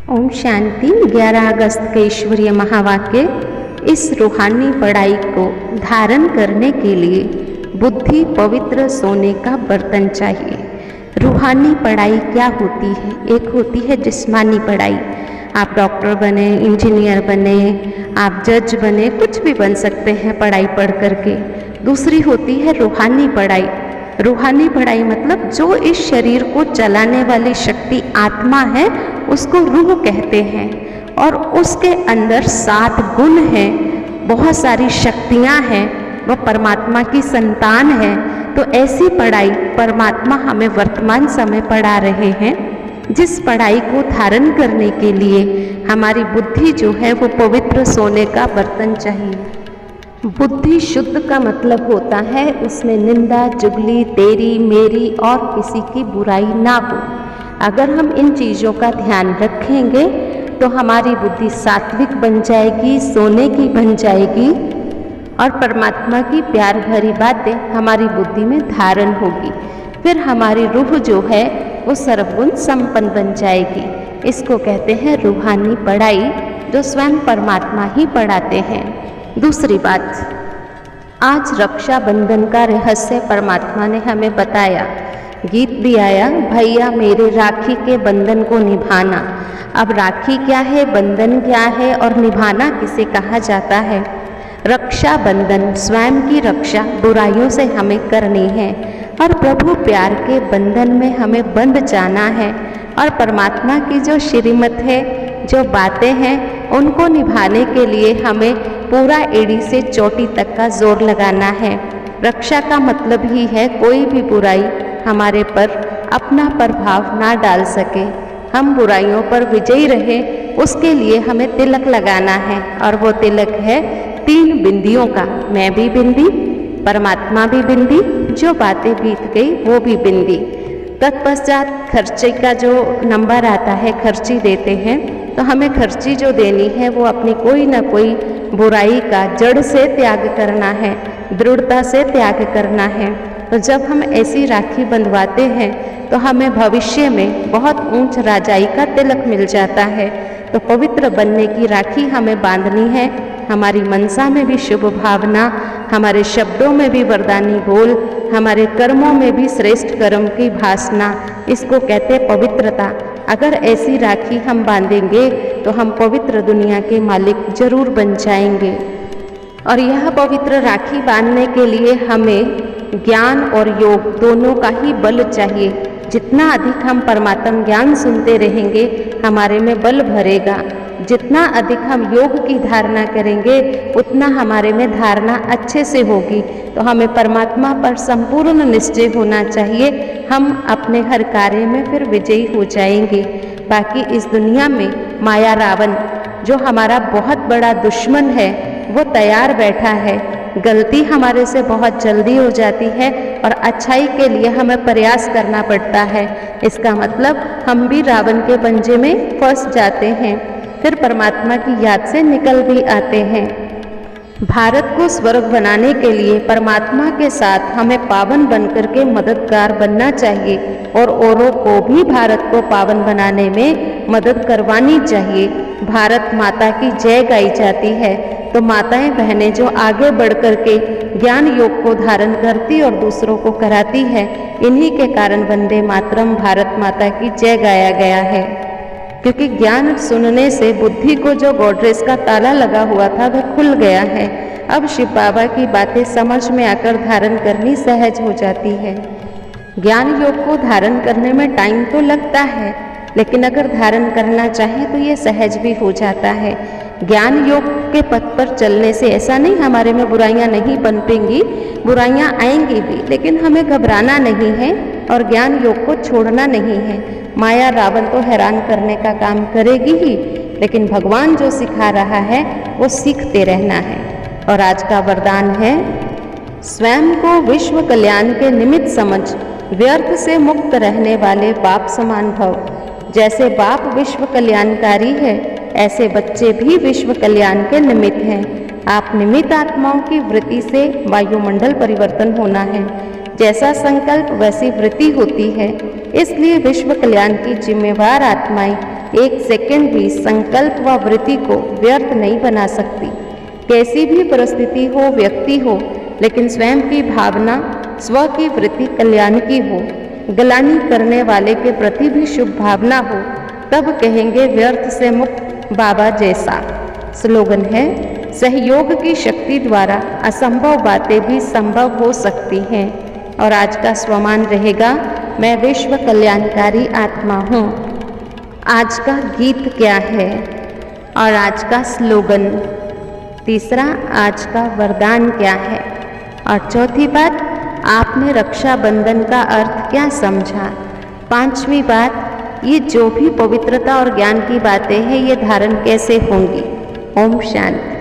ओम शांति। 11 अगस्त के ईश्वरीय महावाक्य। इस रूहानी पढ़ाई को धारण करने के लिए बुद्धि पवित्र सोने का बर्तन चाहिए। रूहानी पढ़ाई क्या होती है? एक होती है जिस्मानी पढ़ाई, आप डॉक्टर बने, इंजीनियर बने, आप जज बने, कुछ भी बन सकते हैं पढ़ाई पढ़ करके। दूसरी होती है रूहानी पढ़ाई। रूहानी पढ़ाई मतलब जो इस शरीर को चलाने वाली शक्ति आत्मा है उसको रूह कहते हैं, और उसके अंदर 7 गुण हैं, बहुत सारी शक्तियाँ हैं, वह परमात्मा की संतान है। तो ऐसी पढ़ाई परमात्मा हमें वर्तमान समय पढ़ा रहे हैं, जिस पढ़ाई को धारण करने के लिए हमारी बुद्धि जो है वो पवित्र सोने का बर्तन चाहिए। बुद्धि शुद्ध का मतलब होता है उसमें निंदा, चुगली, तेरी, मेरी और किसी की बुराई ना हो। अगर हम इन चीज़ों का ध्यान रखेंगे तो हमारी बुद्धि सात्विक बन जाएगी, सोने की बन जाएगी, और परमात्मा की प्यार भरी बातें हमारी बुद्धि में धारण होगी। फिर हमारी रूह जो है वो सर्वगुण संपन्न बन जाएगी। इसको कहते हैं रूहानी पढ़ाई, जो स्वयं परमात्मा ही पढ़ाते हैं। दूसरी बात, आज रक्षाबंधन का रहस्य परमात्मा ने हमें बताया। गीत भी आया, भैया मेरे राखी के बंधन को निभाना। अब राखी क्या है, बंधन क्या है, और निभाना किसे कहा जाता है? रक्षाबंधन स्वयं की रक्षा बुराइयों से हमें करनी है, और प्रभु प्यार के बंधन में हमें बंध जाना है। और परमात्मा की जो श्रीमत है, जो बातें हैं, उनको निभाने के लिए हमें पूरा एड़ी से चोटी तक का जोर लगाना है। रक्षा का मतलब ही है कोई भी बुराई हमारे पर अपना प्रभाव ना डाल सके, हम बुराइयों पर विजयी रहे, उसके लिए हमें तिलक लगाना है। और वो तिलक है 3 बिंदियों का। मैं भी बिंदी, परमात्मा भी बिंदी, जो बातें बीत गई वो भी बिंदी। तत्पश्चात खर्चे का जो नंबर आता है, खर्ची देते हैं, तो हमें खर्ची जो देनी है वो अपनी कोई ना कोई बुराई का जड़ से त्याग करना है, दृढ़ता से त्याग करना है। तो जब हम ऐसी राखी बंधवाते हैं तो हमें भविष्य में बहुत ऊंच राजाई का तिलक मिल जाता है। तो पवित्र बनने की राखी हमें बांधनी है। हमारी मनसा में भी शुभ भावना, हमारे शब्दों में भी वरदानी बोल, हमारे कर्मों में भी श्रेष्ठ कर्म की भासना, इसको कहते पवित्रता। अगर ऐसी राखी हम बांधेंगे तो हम पवित्र दुनिया के मालिक जरूर बन जाएंगे। और यह पवित्र राखी बांधने के लिए हमें ज्ञान और योग दोनों का ही बल चाहिए। जितना अधिक हम परमात्म ज्ञान सुनते रहेंगे हमारे में बल भरेगा। जितना अधिक हम योग की धारणा करेंगे उतना हमारे में धारणा अच्छे से होगी। तो हमें परमात्मा पर संपूर्ण निश्चय होना चाहिए, हम अपने हर कार्य में फिर विजयी हो जाएंगे। बाकी इस दुनिया में माया रावण जो हमारा बहुत बड़ा दुश्मन है वो तैयार बैठा है। गलती हमारे से बहुत जल्दी हो जाती है और अच्छाई के लिए हमें प्रयास करना पड़ता है। इसका मतलब हम भी रावण के पंजे में फंस जाते हैं, फिर परमात्मा की याद से निकल भी आते हैं। भारत को स्वर्ग बनाने के लिए परमात्मा के साथ हमें पावन बनकर के मददगार बनना चाहिए, और औरों को भी भारत को पावन बनाने में मदद करवानी चाहिए। भारत माता की जय गाई जाती है, तो माताएं बहनें जो आगे बढ़ कर के ज्ञान योग को धारण करती और दूसरों को कराती है, इन्हीं के कारण वंदे मातरम भारत माता की जय गाया गया है। क्योंकि ज्ञान सुनने से बुद्धि को जो गोड्रेज का ताला लगा हुआ था वह खुल गया है। अब शिव बाबा की बातें समझ में आकर धारण करनी सहज हो जाती है। ज्ञान योग को धारण करने में टाइम तो लगता है, लेकिन अगर धारण करना चाहें तो ये सहज भी हो जाता है। ज्ञान योग के पथ पर चलने से ऐसा नहीं हमारे में बुराइयां नहीं पनपेंगी, बुराइयां आएंगी भी, लेकिन हमें घबराना नहीं है और ज्ञान योग को छोड़ना नहीं है। माया रावण तो हैरान करने का काम करेगी ही, लेकिन भगवान जो सिखा रहा है वो सीखते रहना है। और आज का वरदान है, स्वयं को विश्व कल्याण के निमित्त समझ, व्यर्थ से मुक्त रहने वाले बाप समान भव। जैसे बाप विश्व कल्याणकारी है, ऐसे बच्चे भी विश्व कल्याण के निमित्त हैं। आप निमित्त आत्माओं की वृत्ति से वायुमंडल परिवर्तन होना है। जैसा संकल्प वैसी वृत्ति होती है, इसलिए विश्व कल्याण की जिम्मेवार आत्माएं एक सेकंड भी संकल्प व वृत्ति को व्यर्थ नहीं बना सकती। कैसी भी परिस्थिति हो, व्यक्ति हो, लेकिन स्वयं की भावना, स्व की वृत्ति कल्याण की हो, ग्लानि करने वाले के प्रति भी शुभ भावना हो, तब कहेंगे व्यर्थ से मुक्त बाबा जैसा। स्लोगन है, सहयोग की शक्ति द्वारा असंभव बातें भी संभव हो सकती हैं। और आज का स्वमान रहेगा, मैं विश्व कल्याणकारी आत्मा हूँ। आज का गीत क्या है और आज का स्लोगन। तीसरा, आज का वरदान क्या है। और चौथी बात, आपने रक्षाबंधन का अर्थ क्या समझा। पांचवी बात, ये जो भी पवित्रता और ज्ञान की बातें हैं ये धारण कैसे होंगी। ओम शांति।